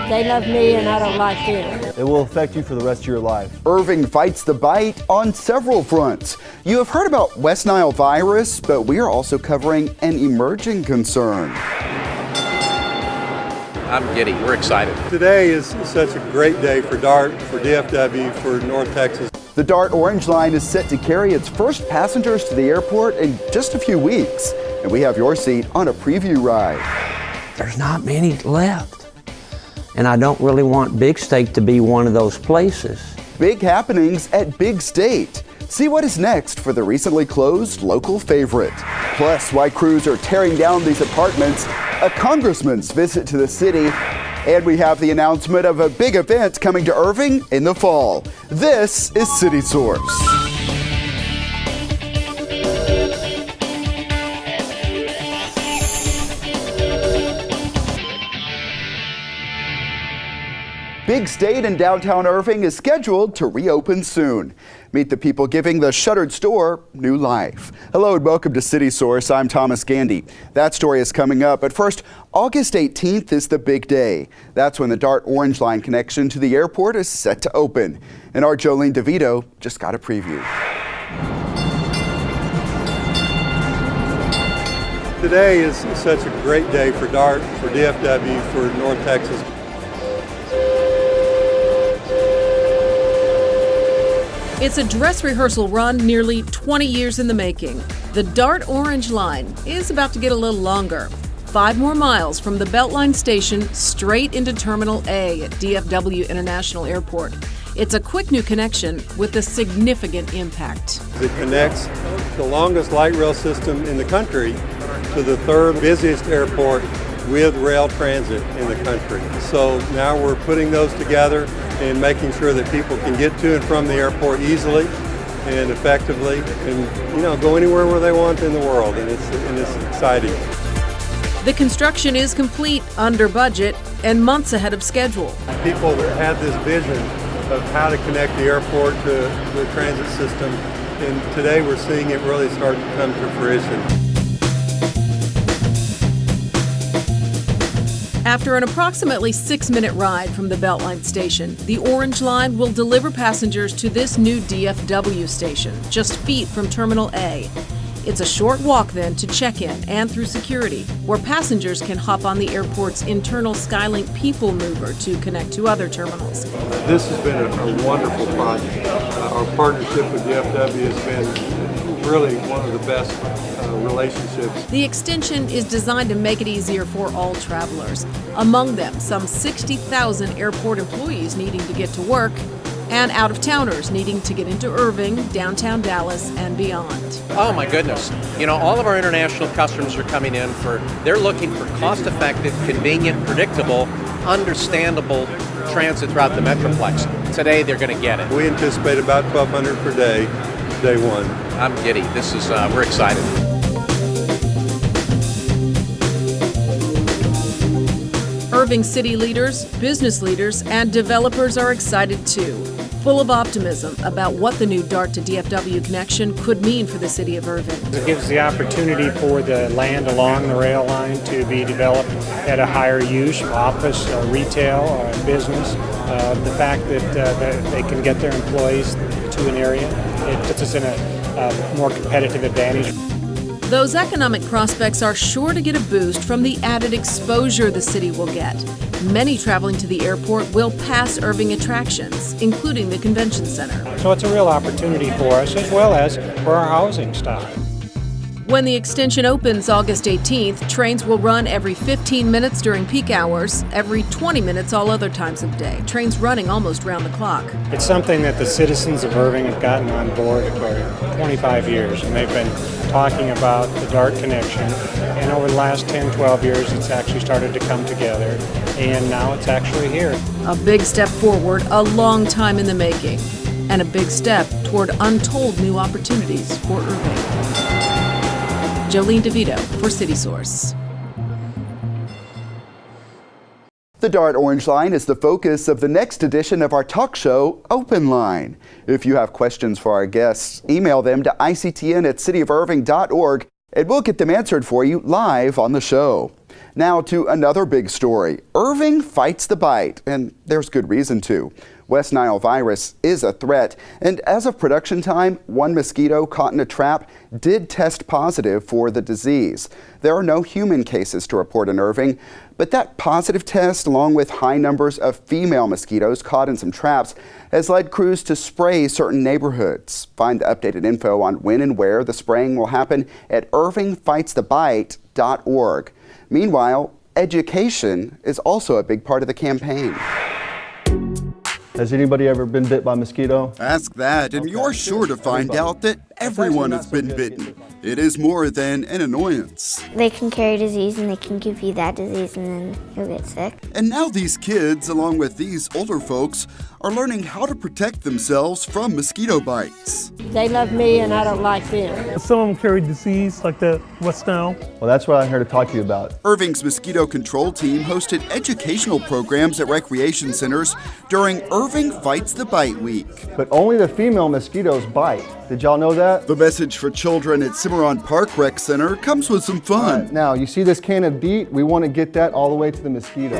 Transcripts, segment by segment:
They love me and I don't like them. It will affect you for the rest of your life. Irving fights the bite on several fronts. You have heard about West Nile virus, but we are also covering an emerging concern. I'm giddy. We're excited. Today is such a great day for DART, for DFW, for North Texas. The DART Orange Line is set to carry its first passengers to the airport in just a few weeks. And we have your seat on a preview ride. There's not many left. And I don't really want Big State to be one of those places. Big happenings at Big State. See what is next for the recently closed local favorite. Plus, why crews are tearing down these apartments, a congressman's visit to the city, and we have the announcement of a big event coming to Irving in the fall. This is City Source. Big State in downtown Irving is scheduled to reopen soon. Meet the people giving the shuttered store new life. Hello and welcome to City Source. I'm Thomas Gandy. That story is coming up, but first, August 18th is the big day. That's when the DART Orange Line connection to the airport is set to open. And our Jolene DeVito just got a preview. Today is such a great day for DART, for DFW, for North Texas. It's a dress rehearsal run nearly 20 years in the making. The DART Orange Line is about to get a little longer. 5 more miles from the Beltline station straight into Terminal A at DFW International Airport. It's a quick new connection with a significant impact. It connects the longest light rail system in the country to the third busiest airport with rail transit in the country. So now we're putting those together and making sure that people can get to and from the airport easily and effectively and go anywhere where they want in the world, and it's exciting. The construction is complete, under budget, and months ahead of schedule. People had this vision of how to connect the airport to the transit system, and today we're seeing it really start to come to fruition. After an approximately 6-minute ride from the Beltline station, the Orange Line will deliver passengers to this new DFW station, just feet from Terminal A. It's a short walk then to check-in and through security, where passengers can hop on the airport's internal Skylink People Mover to connect to other terminals. This has been a wonderful project. Our partnership with DFW has been really one of the best relationships. The extension is designed to make it easier for all travelers. Among them, some 60,000 airport employees needing to get to work and out-of-towners needing to get into Irving, downtown Dallas, and beyond. Oh my goodness. All of our international customers are coming in they're looking for cost-effective, convenient, predictable, understandable transit throughout the Metroplex. Today, they're going to get it. We anticipate about 1,200 per day, day one. I'm giddy. We're excited. Irving city leaders, business leaders, and developers are excited too, full of optimism about what the new DART to DFW connection could mean for the city of Irving. It gives the opportunity for the land along the rail line to be developed at a higher use, office, retail, business. The fact that they can get their employees to an area, it puts us in a more competitive advantage. Those economic prospects are sure to get a boost from the added exposure the city will get. Many traveling to the airport will pass Irving attractions, including the convention center. So it's a real opportunity for us, as well as for our housing stock. When the extension opens August 18th, trains will run every 15 minutes during peak hours, every 20 minutes all other times of day. Trains running almost round the clock. It's something that the citizens of Irving have gotten on board for 25 years, and they've been talking about the DART connection. And over the last 10, 12 years, it's actually started to come together, and now it's actually here. A big step forward, a long time in the making, and a big step toward untold new opportunities for Irving. Jolene DeVito for City Source. The DART Orange Line is the focus of the next edition of our talk show, Open Line. If you have questions for our guests, email them to ictn@cityofirving.org and we'll get them answered for you live on the show. Now to another big story. Irving fights the bite, and there's good reason to. West Nile virus is a threat, and as of production time, one mosquito caught in a trap did test positive for the disease. There are no human cases to report in Irving, but that positive test, along with high numbers of female mosquitoes caught in some traps, has led crews to spray certain neighborhoods. Find the updated info on when and where the spraying will happen at irvingfightsthebite.org. Meanwhile, education is also a big part of the campaign. Has anybody ever been bit by a mosquito? Ask that, and you're sure to find out that everyone has been bitten. It is more than an annoyance. They can carry disease and they can give you that disease and then you'll get sick. And now these kids, along with these older folks, are learning how to protect themselves from mosquito bites. They love me and I don't like them. Some of them carry disease like the West Nile. Well, that's what I'm here to talk to you about. Irving's mosquito control team hosted educational programs at recreation centers during Irving Fights the Bite Week. But only the female mosquitoes bite. Did y'all know that? The message for children at Cimarron Park Rec Center comes with some fun. Now, you see this can of DEET? We want to get that all the way to the mosquito.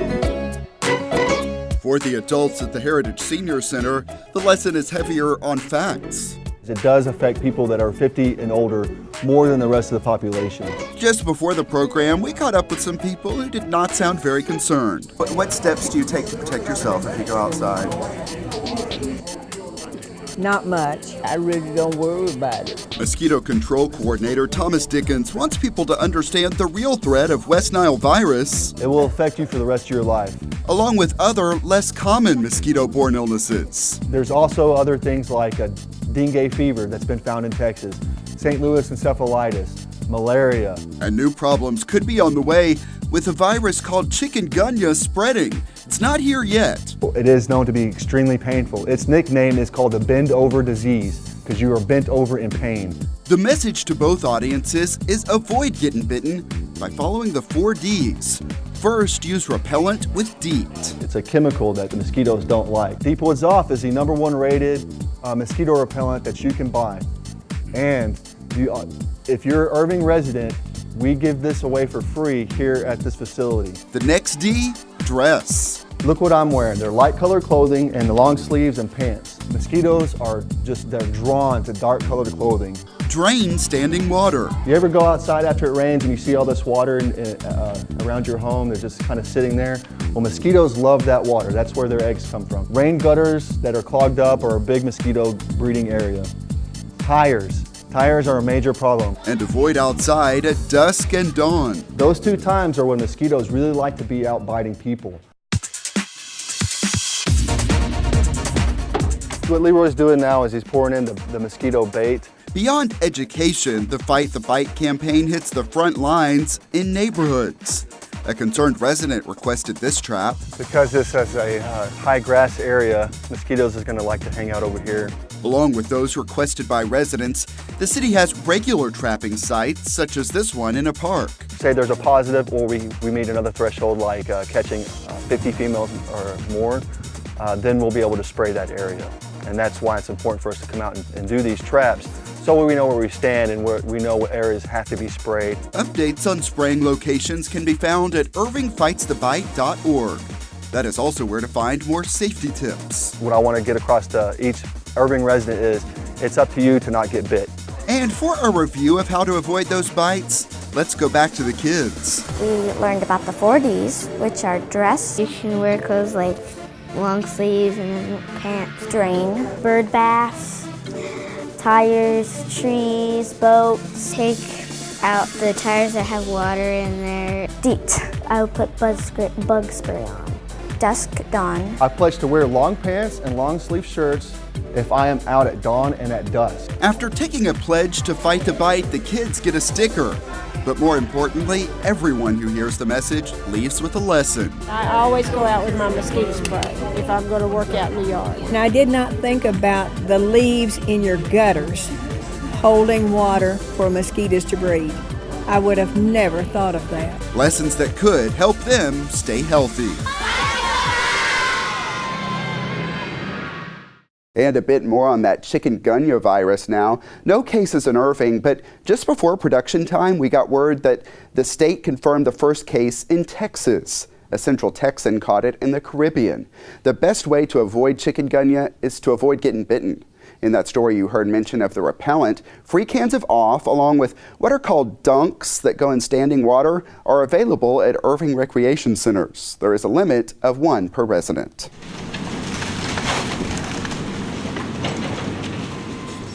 For the adults at the Heritage Senior Center, the lesson is heavier on facts. It does affect people that are 50 and older more than the rest of the population. Just before the program, we caught up with some people who did not sound very concerned. What steps do you take to protect yourself if you go outside? Not much. I really don't worry about it. Mosquito control coordinator Thomas Dickens wants people to understand the real threat of West Nile virus. It will affect you for the rest of your life. Along with other, less common mosquito-borne illnesses. There's also other things like a dengue fever that's been found in Texas, St. Louis encephalitis, malaria. And new problems could be on the way with a virus called chikungunya spreading. It's not here yet. It is known to be extremely painful. Its nickname is called the bend-over disease because you are bent over in pain. The message to both audiences is avoid getting bitten by following the 4 Ds. First, use repellent with DEET. It's a chemical that the mosquitoes don't like. Deep Woods Off is the #1 rated mosquito repellent that you can buy. And if you're an Irving resident, we give this away for free here at this facility. The next D, dress. Look what I'm wearing. They're light colored clothing and the long sleeves and pants. Mosquitoes they're drawn to dark colored clothing. Drain standing water. You ever go outside after it rains and you see all this water around your home? They're just kind of sitting there. Well, mosquitoes love that water. That's where their eggs come from. Rain gutters that are clogged up are a big mosquito breeding area. Tires. Tires are a major problem. And avoid outside at dusk and dawn. Those 2 times are when mosquitoes really like to be out biting people. What Leroy's doing now is he's pouring in the mosquito bait. Beyond education, the Fight the Bite campaign hits the front lines in neighborhoods. A concerned resident requested this trap. Because this is a high grass area, mosquitoes is going to like to hang out over here. Along with those requested by residents, the city has regular trapping sites, such as this one in a park. Say there's a positive or we meet another threshold like catching 50 females or more, then we'll be able to spray that area. And that's why it's important for us to come out and do these traps so we know where we stand and where we know what areas have to be sprayed. Updates on spraying locations can be found at irvingfightsthebite.org. That is also where to find more safety tips. What I want to get across to each Irving resident is it's up to you to not get bit. And for a review of how to avoid those bites, let's go back to the kids. We learned about the 4 Ds, which are dress. You can wear clothes like long sleeves and pants. Drain, bird baths, tires, trees, boats. Take out the tires that have water in there. DEET. I would put bug spray on. Dusk, dawn. I pledge to wear long pants and long sleeve shirts if I am out at dawn and at dusk. After taking a pledge to fight the bite, the kids get a sticker. But more importantly, everyone who hears the message leaves with a lesson. I always go out with my mosquito spray if I'm going to work out in the yard. And I did not think about the leaves in your gutters holding water for mosquitoes to breed. I would have never thought of that. Lessons that could help them stay healthy. And a bit more on that chikungunya virus now. No cases in Irving, but just before production time, we got word that the state confirmed the first case in Texas. A Central Texan caught it in the Caribbean. The best way to avoid chikungunya is to avoid getting bitten. In that story, you heard mention of the repellent. Free cans of off, along with what are called dunks that go in standing water, are available at Irving recreation centers. There is a limit of 1 per resident.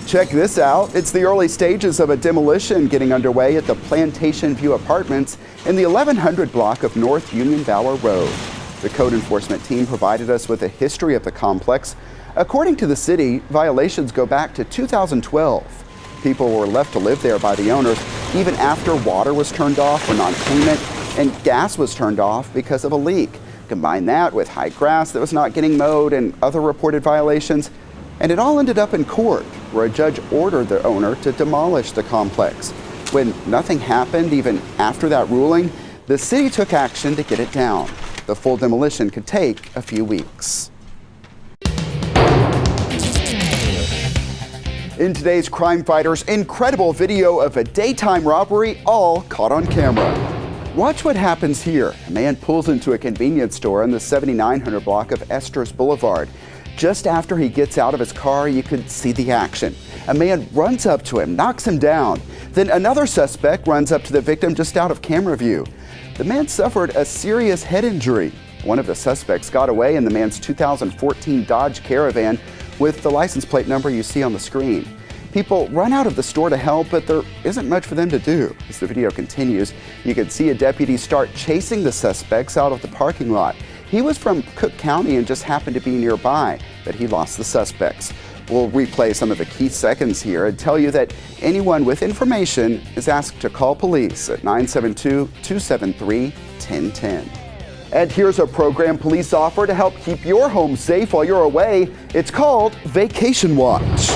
Check this out. It's the early stages of a demolition getting underway at the Plantation View Apartments in the 1100 block of North Union Bower Road. The code enforcement team provided us with a history of the complex. According to the city, violations go back to 2012. People were left to live there by the owners even after water was turned off for non-payment and gas was turned off because of a leak. Combine that with high grass that was not getting mowed and other reported violations, and it all ended up in court, where a judge ordered the owner to demolish the complex. When nothing happened even after that ruling, the city took action to get it down. The full demolition could take a few weeks. In today's Crime Fighters, incredible video of a daytime robbery, all caught on camera. Watch what happens here. A man pulls into a convenience store in the 7900 block of Esters Boulevard. Just after he gets out of his car, you could see the action. A man runs up to him, knocks him down. Then another suspect runs up to the victim just out of camera view. The man suffered a serious head injury. One of the suspects got away in the man's 2014 Dodge Caravan with the license plate number you see on the screen. People run out of the store to help, but there isn't much for them to do. As the video continues, you can see a deputy start chasing the suspects out of the parking lot. He was from Cook County and just happened to be nearby, but he lost the suspects. We'll replay some of the key seconds here and tell you that anyone with information is asked to call police at 972-273-1010. And here's a program police offer to help keep your home safe while you're away. It's called Vacation Watch.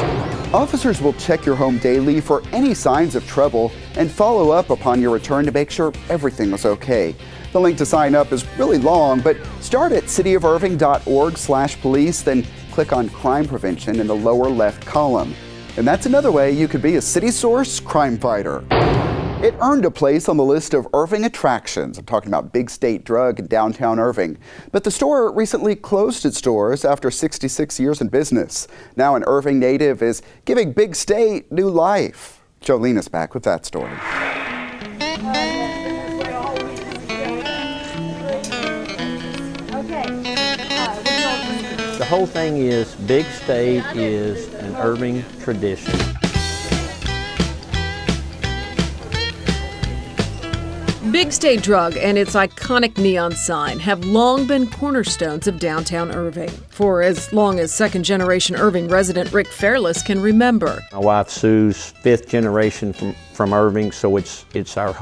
Officers will check your home daily for any signs of trouble and follow up upon your return to make sure everything was okay. The link to sign up is really long, but start at cityofirving.org/police, then click on Crime Prevention in the lower left column. And that's another way you could be a City Source crime fighter. It earned a place on the list of Irving attractions. I'm talking about Big State Drug in downtown Irving. But the store recently closed its doors after 66 years in business. Now an Irving native is giving Big State new life. Jolene is back with that story. The whole thing is Big State is an Irving tradition. Big State Drug and its iconic neon sign have long been cornerstones of downtown Irving, for as long as second-generation Irving resident Rick Fairless can remember. My wife Sue's fifth generation from Irving, so it's our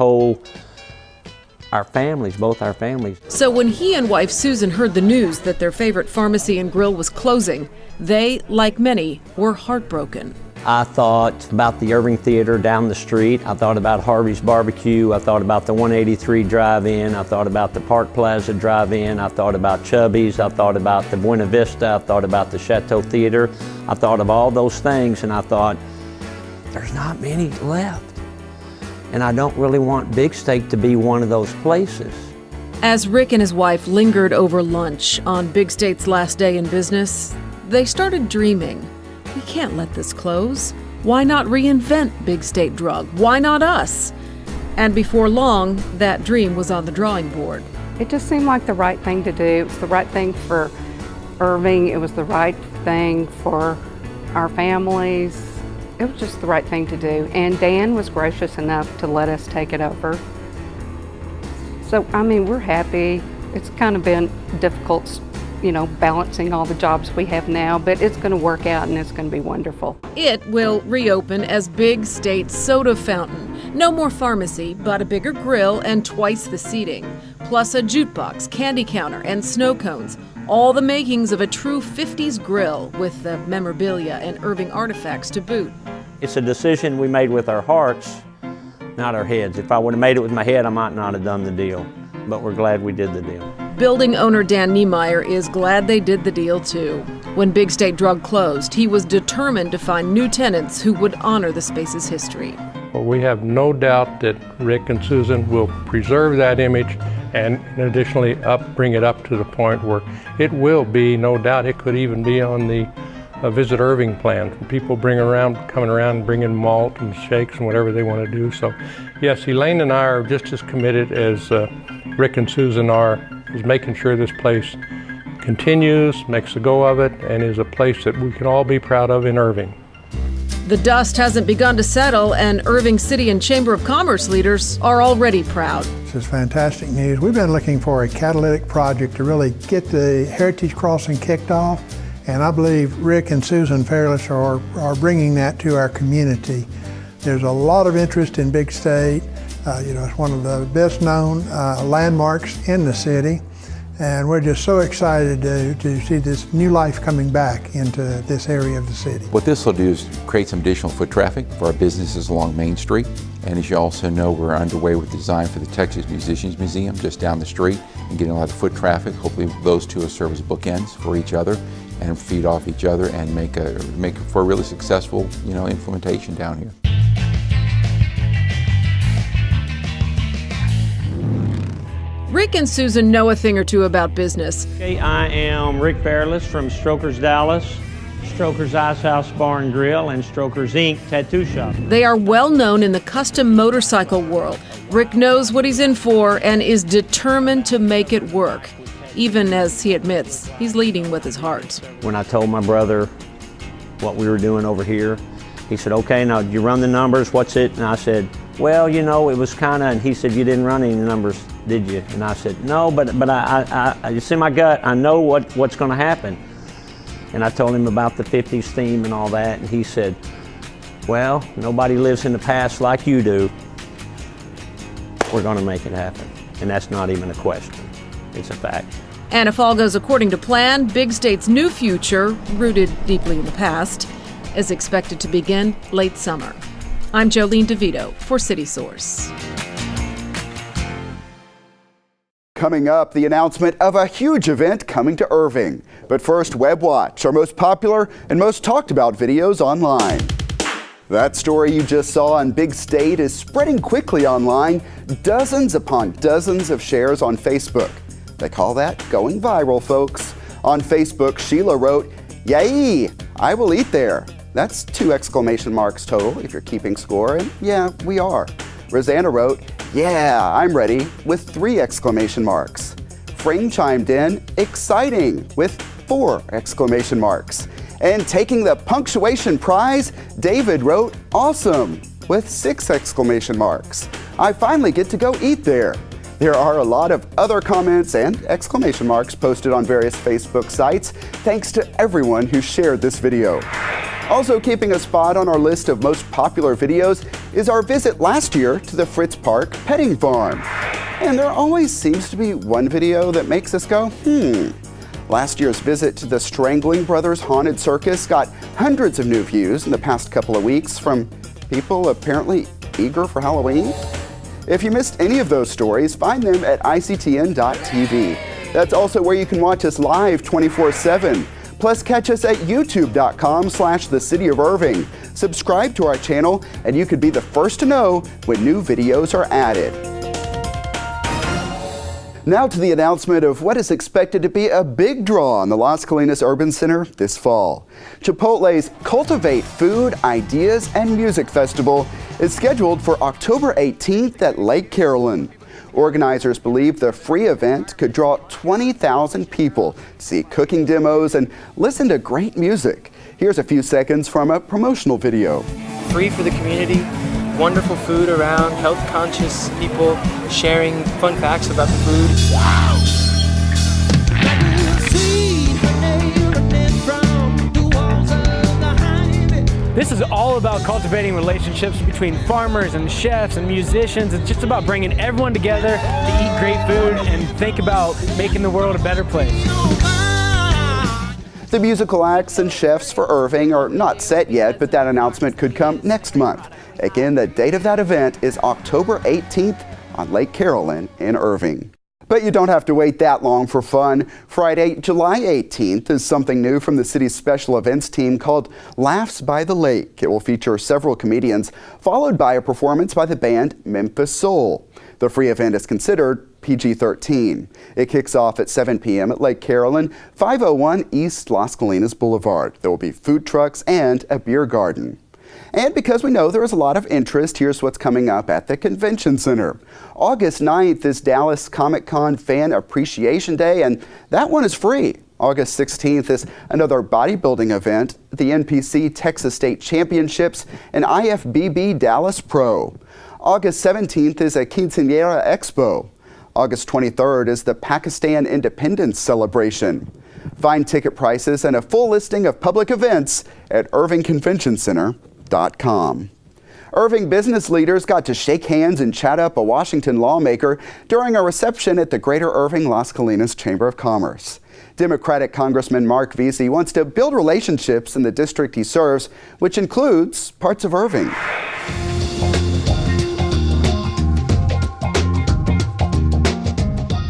families, both our families. So when he and wife Susan heard the news that their favorite pharmacy and grill was closing, they, like many, were heartbroken. I thought about the Irving Theater down the street. I thought about Harvey's Barbecue. I thought about the 183 Drive-In. I thought about the Park Plaza Drive-In. I thought about Chubby's. I thought about the Buena Vista. I thought about the Chateau Theater. I thought of all those things, and I thought, there's not many left. And I don't really want Big State to be one of those places. As Rick and his wife lingered over lunch on Big State's last day in business, they started dreaming. We can't let this close. Why not reinvent Big State Drug? Why not us? And before long, that dream was on the drawing board. It just seemed like the right thing to do. It was the right thing for Irving. It was the right thing for our families. It was just the right thing to do. And Dan was gracious enough to let us take it over. So, I mean, we're happy. It's kind of been difficult, balancing all the jobs we have now, but it's going to work out and it's going to be wonderful. It will reopen as Big State Soda Fountain. No more pharmacy, but a bigger grill and twice the seating, plus a jukebox, candy counter, and snow cones. All the makings of a true 50s grill with the memorabilia and Irving artifacts to boot. It's a decision we made with our hearts, not our heads. If I would have made it with my head, I might not have done the deal. but we're glad we did the deal. Building owner Dan Niemeyer is glad they did the deal too. When Big State Drug closed, he was determined to find new tenants who would honor the space's history. Well, we have no doubt that Rick and Susan will preserve that image and additionally bring it up to the point where it will be, no doubt, it could even be on the Visit Irving plan. People coming around, bringing malt and shakes and whatever they want to do. So yes, Elaine and I are just as committed as Rick and Susan are, is making sure this place continues, makes a go of it, and is a place that we can all be proud of in Irving. The dust hasn't begun to settle, and Irving City and Chamber of Commerce leaders are already proud. This is fantastic news. We've been looking for a catalytic project to really get the Heritage Crossing kicked off, and I believe Rick and Susan Fairless are bringing that to our community. There's a lot of interest in Big State. It's one of the best known landmarks in the city. And we're just so excited to see this new life coming back into this area of the city. What this will do is create some additional foot traffic for our businesses along Main Street. And as you also know, we're underway with design for the Texas Musicians Museum just down the street and getting a lot of foot traffic. Hopefully those two will serve as bookends for each other and feed off each other and make for a really successful, implementation down here. Rick and Susan know a thing or two about business. Okay, I am Rick Fairless from Strokers Dallas, Strokers Ice House Bar and Grill, and Strokers Inc. Tattoo Shop. They are well known in the custom motorcycle world. Rick knows what he's in for and is determined to make it work, even as he admits he's leading with his heart. When I told my brother what we were doing over here, he said, okay, now you run the numbers, what's it? And I said, well, it was kind of, and he said, you didn't run any numbers, did you? And I said, no, but I it's in my gut, I know what's going to happen. And I told him about the 50s theme and all that, and he said, well, nobody lives in the past like you do. We're going to make it happen. And that's not even a question. It's a fact. And if all goes according to plan, Big State's new future, rooted deeply in the past, is expected to begin late summer. I'm Jolene DeVito for City Source. Coming up, the announcement of a huge event coming to Irving. But first, Web Watch, our most popular and most talked about videos online. That story you just saw on Big State is spreading quickly online, dozens upon dozens of shares on Facebook. They call that going viral, folks. On Facebook, Sheila wrote, "Yay, I will eat there." That's 2 exclamation marks total if you're keeping score, and yeah, we are. Rosanna wrote, "Yeah, I'm ready," with 3 exclamation marks. Frame chimed in, "Exciting," with 4 exclamation marks. And taking the punctuation prize, David wrote, "Awesome," with 6 exclamation marks. I finally get to go eat there. There are a lot of other comments and exclamation marks posted on various Facebook sites. Thanks to everyone who shared this video. Also keeping a spot on our list of most popular videos is our visit last year to the Fritz Park Petting Farm. And there always seems to be one video that makes us go, Last year's visit to the Strangling Brothers Haunted Circus got hundreds of new views in the past couple of weeks from people apparently eager for Halloween. If you missed any of those stories, find them at ictn.tv. That's also where you can watch us live 24/7. Plus, catch us at youtube.com/The City of Irving. Subscribe to our channel, and you could be the first to know when new videos are added. Now to the announcement of what is expected to be a big draw on the Las Colinas Urban Center this fall. Chipotle's Cultivate Food, Ideas, and Music Festival is scheduled for October 18th at Lake Carolyn. Organizers believe the free event could draw 20,000 people to see cooking demos and listen to great music. Here's a few seconds from a promotional video. Free for the community, wonderful food around, health-conscious people sharing fun facts about the food. Wow! This is all about cultivating relationships between farmers and chefs and musicians. It's just about bringing everyone together to eat great food and think about making the world a better place. The musical acts and chefs for Irving are not set yet, but that announcement could come next month. Again, the date of that event is October 18th on Lake Carolyn in Irving. But you don't have to wait that long for fun. Friday, July 18th is something new from the city's special events team called Laughs by the Lake. It will feature several comedians, followed by a performance by the band Memphis Soul. The free event is considered PG-13. It kicks off at 7 p.m. at Lake Carolyn, 501 East Las Colinas Boulevard. There will be food trucks and a beer garden. And because we know there is a lot of interest, here's what's coming up at the Convention Center. August 9th is Dallas Comic-Con Fan Appreciation Day, and that one is free. August 16th is another bodybuilding event, the NPC Texas State Championships and IFBB Dallas Pro. August 17th is a Quinceañera Expo. August 23rd is the Pakistan Independence Celebration. Find ticket prices and a full listing of public events at irvingconventioncenter.com. Irving business leaders got to shake hands and chat up a Washington lawmaker during a reception at the Greater Irving Las Colinas Chamber of Commerce. Democratic Congressman Marc Veasey wants to build relationships in the district he serves, which includes parts of Irving.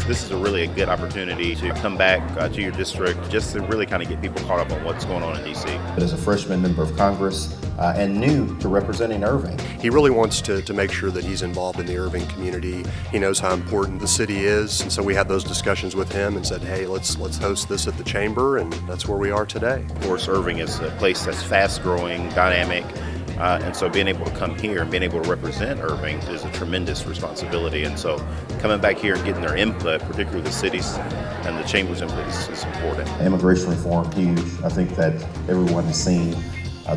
This is really a good opportunity to come back to your district just to really kind of get people caught up on what's going on in D.C. As a freshman member of Congress and new to representing Irving. He really wants to make sure that he's involved in the Irving community. He knows how important the city is, and so we had those discussions with him and said, hey, let's host this at the chamber, and that's where we are today. Of course, Irving is a place that's fast-growing, dynamic, and so being able to come here and being able to represent Irving is a tremendous responsibility. And so coming back here and getting their input, particularly the cities and the chamber's input, is important. Immigration reform, huge. I think that everyone has seen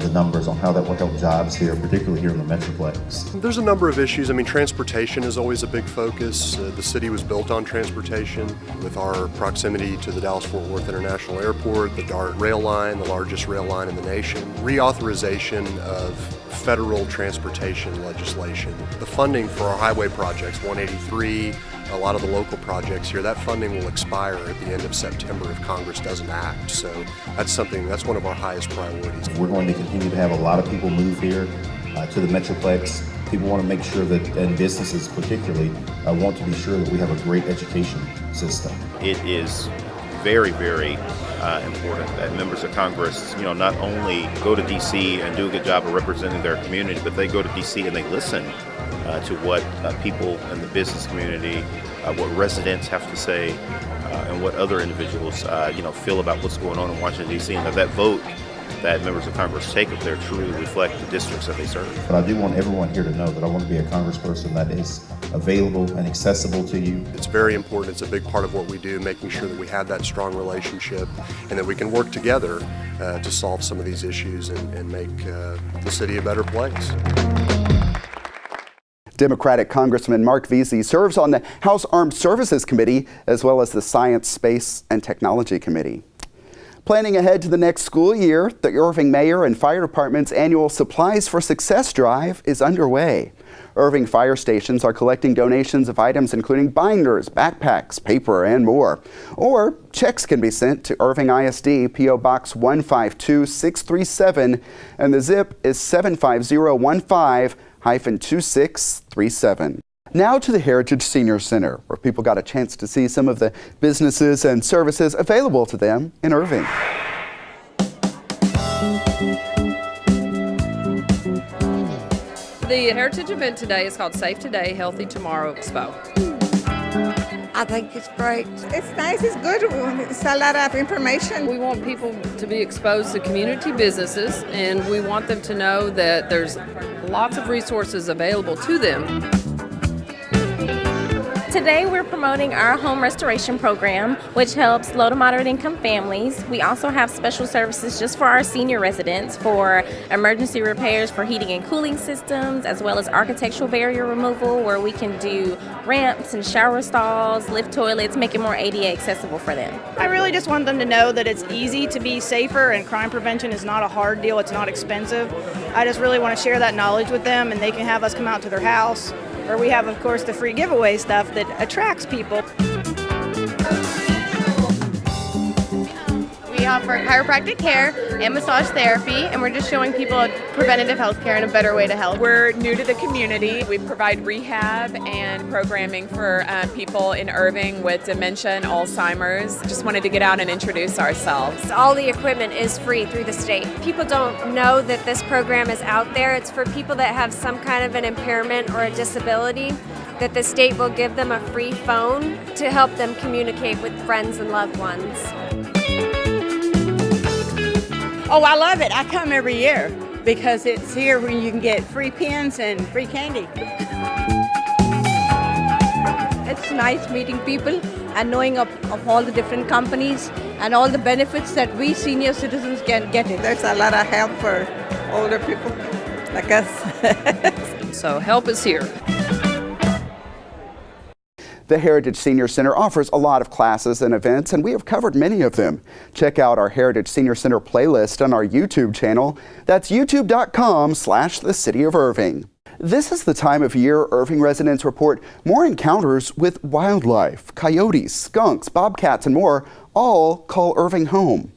the numbers on how that will help jobs here, particularly here in the Metroplex. There's a number of issues. I mean, transportation is always a big focus. The city was built on transportation with our proximity to the Dallas-Fort Worth International Airport, the DART rail line, the largest rail line in the nation, reauthorization of federal transportation legislation. The funding for our highway projects, 183, a lot of the local projects here, that funding will expire at the end of September if Congress doesn't act. So that's one of our highest priorities. We're going to continue to have a lot of people move here to the Metroplex. People want to make sure that, and businesses particularly, want to be sure that we have a great education system. It is very, very important that members of Congress, not only go to D.C. and do a good job of representing their community, but they go to D.C. and they listen to what people in the business community, what residents have to say, and what other individuals, feel about what's going on in Washington, D.C. And that vote that members of Congress take up there truly reflect the districts that they serve. But I do want everyone here to know that I want to be a congressperson that is available and accessible to you. It's very important. It's a big part of what we do, making sure that we have that strong relationship and that we can work together to solve some of these issues and make the city a better place. Democratic Congressman Marc Veasey serves on the House Armed Services Committee as well as the Science, Space, and Technology Committee. Planning ahead to the next school year, the Irving Mayor and Fire Department's annual Supplies for Success drive is underway. Irving fire stations are collecting donations of items including binders, backpacks, paper, and more. Or checks can be sent to Irving ISD, P.O. Box 152637, and the zip is 75015-2637. Now to the Heritage Senior Center, where people got a chance to see some of the businesses and services available to them in Irving. The Heritage event today is called Safe Today, Healthy Tomorrow Expo. I think it's great. It's nice, it's good. It's a lot of information. We want people to be exposed to community businesses, and we want them to know that there's lots of resources available to them. Today we're promoting our home restoration program, which helps low to moderate income families. We also have special services just for our senior residents for emergency repairs for heating and cooling systems, as well as architectural barrier removal, where we can do ramps and shower stalls, lift toilets, make it more ADA accessible for them. I really just want them to know that it's easy to be safer and crime prevention is not a hard deal, it's not expensive. I just really want to share that knowledge with them, and they can have us come out to their house. Or we have, of course, the free giveaway stuff that attracts people. We offer chiropractic care, and massage therapy, and we're just showing people preventative health care and a better way to health. We're new to the community. We provide rehab and programming for people in Irving with dementia and Alzheimer's. Just wanted to get out and introduce ourselves. All the equipment is free through the state. People don't know that this program is out there. It's for people that have some kind of an impairment or a disability, that the state will give them a free phone to help them communicate with friends and loved ones. Oh, I love it. I come every year because it's here where you can get free pens and free candy. It's nice meeting people and knowing of all the different companies and all the benefits that we senior citizens can get. There's a lot of help for older people like us. So help is here. The Heritage Senior Center offers a lot of classes and events, and we have covered many of them. Check out our Heritage Senior Center playlist on our YouTube channel. That's youtube.com/the City of Irving. This is the time of year Irving residents report more encounters with wildlife. Coyotes, skunks, bobcats, and more all call Irving home.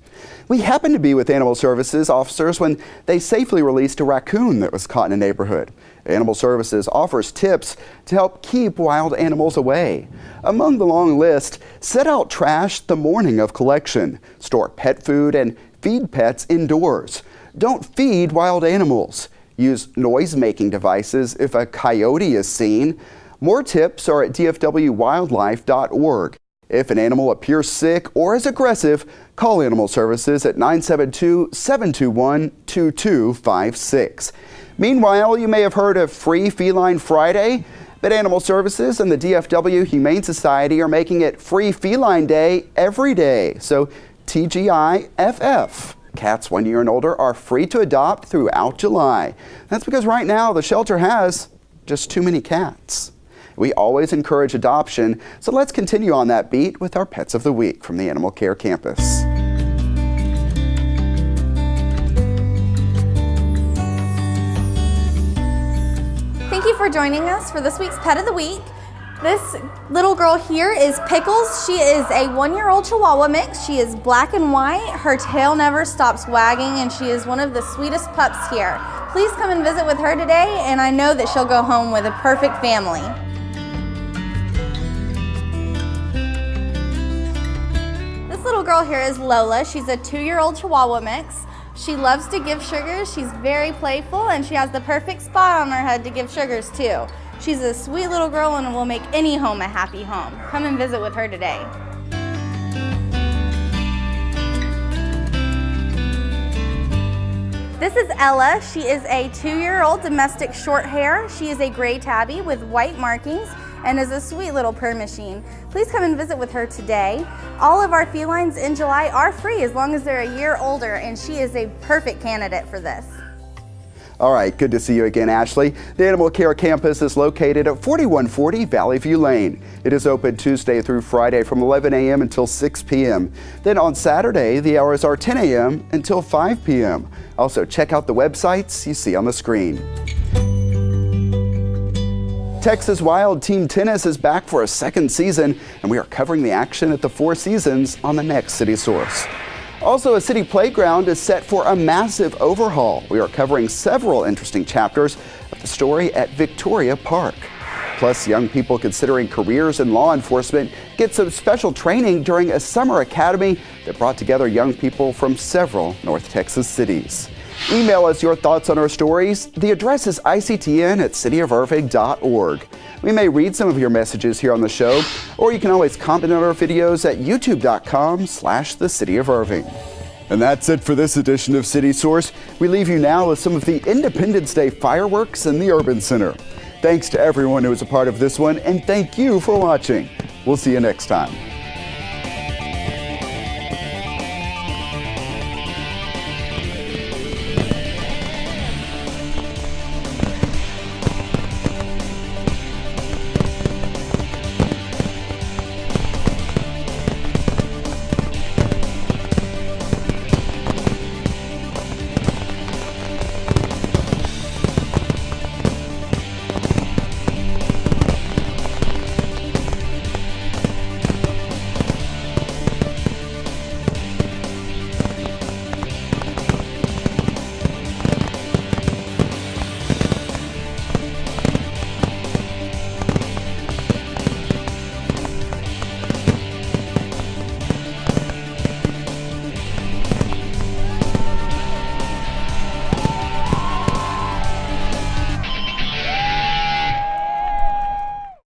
We happened to be with Animal Services officers when they safely released a raccoon that was caught in a neighborhood. Animal Services offers tips to help keep wild animals away. Among the long list, set out trash the morning of collection, store pet food, and feed pets indoors. Don't feed wild animals. Use noise-making devices if a coyote is seen. More tips are at dfwwildlife.org. If an animal appears sick or is aggressive, call Animal Services at 972-721-2256. Meanwhile, you may have heard of Free Feline Friday, but Animal Services and the DFW Humane Society are making it Free Feline Day every day. So TGIFF. Cats 1 year and older are free to adopt throughout July. That's because right now the shelter has just too many cats. We always encourage adoption, so let's continue on that beat with our Pets of the Week from the Animal Care Campus. Thank you for joining us for this week's Pet of the Week. This little girl here is Pickles. She is a 1-year-old Chihuahua mix. She is black and white. Her tail never stops wagging, and she is one of the sweetest pups here. Please come and visit with her today, and I know that she'll go home with a perfect family. This little girl here is Lola. She's a 2-year-old Chihuahua mix. She loves to give sugars. She's very playful, and she has the perfect spot on her head to give sugars too. She's a sweet little girl and will make any home a happy home. Come and visit with her today. This is Ella. She is a 2-year-old domestic short hair. She is a gray tabby with white markings and is a sweet little purr machine. Please come and visit with her today. All of our felines in July are free as long as they're a year older, and she is a perfect candidate for this. All right, good to see you again, Ashley. The Animal Care Campus is located at 4140 Valley View Lane. It is open Tuesday through Friday from 11 a.m. until 6 p.m. Then on Saturday, the hours are 10 a.m. until 5 p.m. Also, check out the websites you see on the screen. Texas Wild Team Tennis is back for a second season, and we are covering the action at the Four Seasons on the next City Source. Also, a city playground is set for a massive overhaul. We are covering several interesting chapters of the story at Victoria Park. Plus, young people considering careers in law enforcement get some special training during a summer academy that brought together young people from several North Texas cities. Email us your thoughts on our stories. The address is ictn@cityofirving.org. We may read some of your messages here on the show, or you can always comment on our videos at youtube.com/the City of Irving. And that's it for this edition of City Source. We leave you now with some of the Independence Day fireworks in the Urban Center. Thanks to everyone who was a part of this one, and thank you for watching. We'll see you next time.